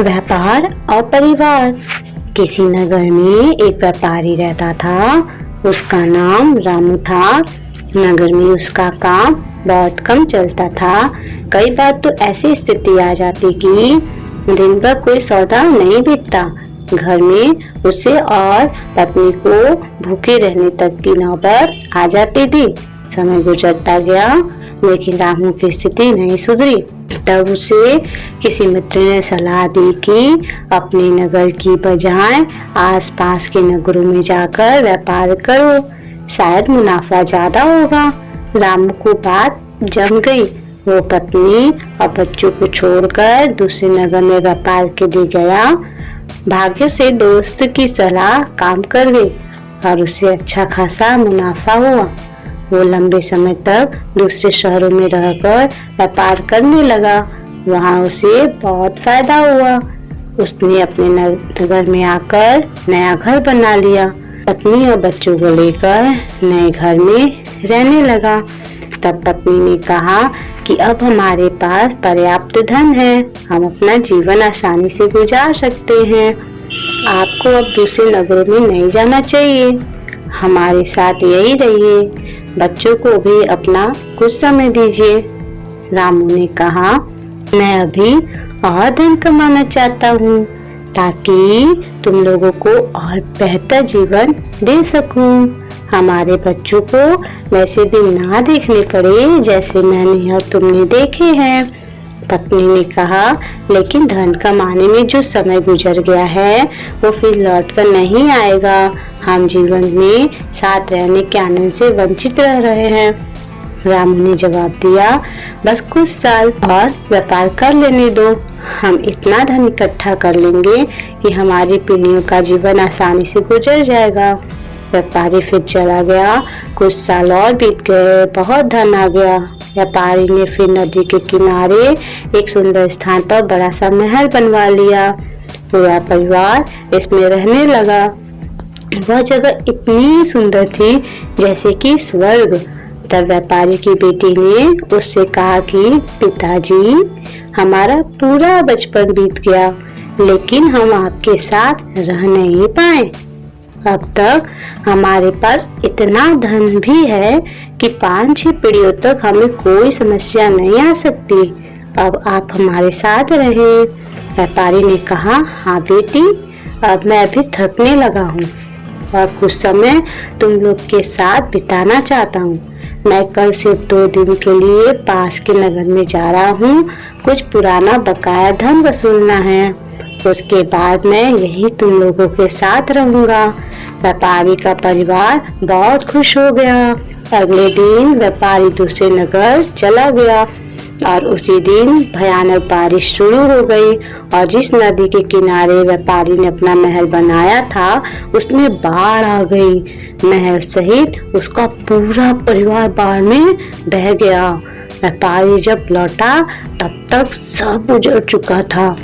व्यापार और परिवार। किसी नगर में एक व्यापारी रहता था। उसका नाम रामू था। नगर में उसका काम बहुत कम चलता था। कई बार तो ऐसी स्थिति आ जाती कि दिन भर कोई सौदा नहीं बिकता। घर में उसे और पत्नी को भूखे रहने तक की नौबत आ जाती थी। समय गुजरता गया लेकिन रामू की स्थिति नहीं सुधरी। तब उसे किसी मित्र ने सलाह दी कि अपने नगर की बजाय आसपास के नगरों में जाकर व्यापार करो, शायद मुनाफा ज्यादा होगा। रामू को बात जम गई। वो पत्नी और बच्चों को छोड़कर दूसरे नगर में व्यापार के लिए गया। भाग्य से दोस्त की सलाह काम कर गई और उसे अच्छा खासा मुनाफा हुआ। वो लंबे समय तक दूसरे शहरों में रहकर व्यापार करने लगा। वहाँ उसे बहुत फायदा हुआ। उसने अपने नगर में आकर नया घर बना लिया। पत्नी और बच्चों को लेकर नए घर में रहने लगा। तब पत्नी ने कहा कि अब हमारे पास पर्याप्त धन है, हम अपना जीवन आसानी से गुजार सकते हैं। आपको अब दूसरे नगरों में नहीं जाना चाहिए, हमारे साथ यही रहिए। बच्चों को भी अपना कुछ समय दीजिए। रामू ने कहा, मैं अभी और धन कमाना चाहता हूँ ताकि तुम लोगों को और बेहतर जीवन दे सकूं। हमारे बच्चों को वैसे दिन ना देखने पड़े जैसे मैंने और तुमने देखे हैं। पत्नी ने कहा, लेकिन धन कमाने में जो समय गुजर गया है वो फिर लौट कर नहीं आएगा। हम जीवन में साथ रहने के आनंद से वंचित रह रहे हैं। रामू ने जवाब दिया, बस कुछ साल और व्यापार कर लेने दो। हम इतना धन इकट्ठा कर लेंगे कि हमारी पीढ़ियों का जीवन आसानी से गुजर जाएगा। व्यापारी फिर चला गया। कुछ साल और बीत गए, बहुत धन आ गया। व्यापारी ने फिर नदी के किनारे एक सुंदर स्थान पर बड़ा सा महल बनवा लिया। पूरा परिवार इसमें रहने लगा। वह जगह इतनी सुंदर थी जैसे कि स्वर्ग। तब व्यापारी की बेटी ने उससे कहा कि पिताजी, हमारा पूरा बचपन बीत गया लेकिन हम आपके साथ रह नहीं पाए। अब तक हमारे पास इतना धन भी है कि 5-6 पीढ़ियों तक हमें कोई समस्या नहीं आ सकती। अब आप हमारे साथ रहें। व्यापारी ने कहा, हाँ बेटी, अब मैं अभी थकने लगा हूँ और कुछ समय तुम लोग के साथ बिताना चाहता हूँ। मैं कल सिर्फ 2 दिन के लिए पास के नगर में जा रहा हूँ। कुछ पुराना बकाया धन वसूलना है, उसके बाद मैं यही तुम लोगों के साथ रहूंगा। व्यापारी का परिवार बहुत खुश हो गया। अगले दिन व्यापारी दूसरे नगर चला गया और उसी दिन भयानक बारिश शुरू हो गई और जिस नदी के किनारे व्यापारी ने अपना महल बनाया था उसमें बाढ़ आ गई। महल सहित उसका पूरा परिवार बाढ़ में बह गया। व्यापारी जब लौटा तब तक सब उजड़ चुका था।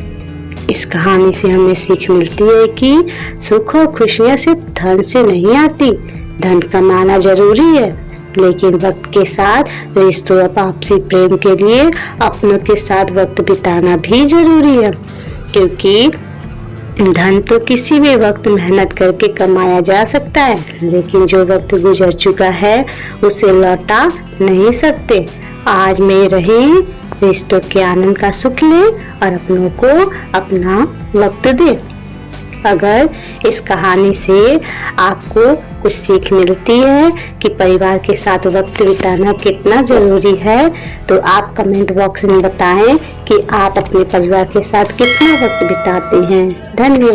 इस कहानी से हमें सीख मिलती है कि सुख और खुशियाँ सिर्फ धन से नहीं आती। धन कमाना जरूरी है लेकिन वक्त के साथ रिश्तों और आपसी प्रेम के लिए अपनों के साथ वक्त बिताना भी जरूरी है, क्योंकि धन तो किसी भी वक्त मेहनत करके कमाया जा सकता है लेकिन जो वक्त गुजर चुका है उसे लौटा नहीं सकते। आज में रहे, रिश्तों के आनंद का सुख ले और अपनों को अपना वक्त दे। अगर इस कहानी से आपको कुछ सीख मिलती है कि परिवार के साथ वक्त बिताना कितना जरूरी है तो आप कमेंट बॉक्स में बताएं कि आप अपने परिवार के साथ कितना वक्त बिताते हैं। धन्यवाद।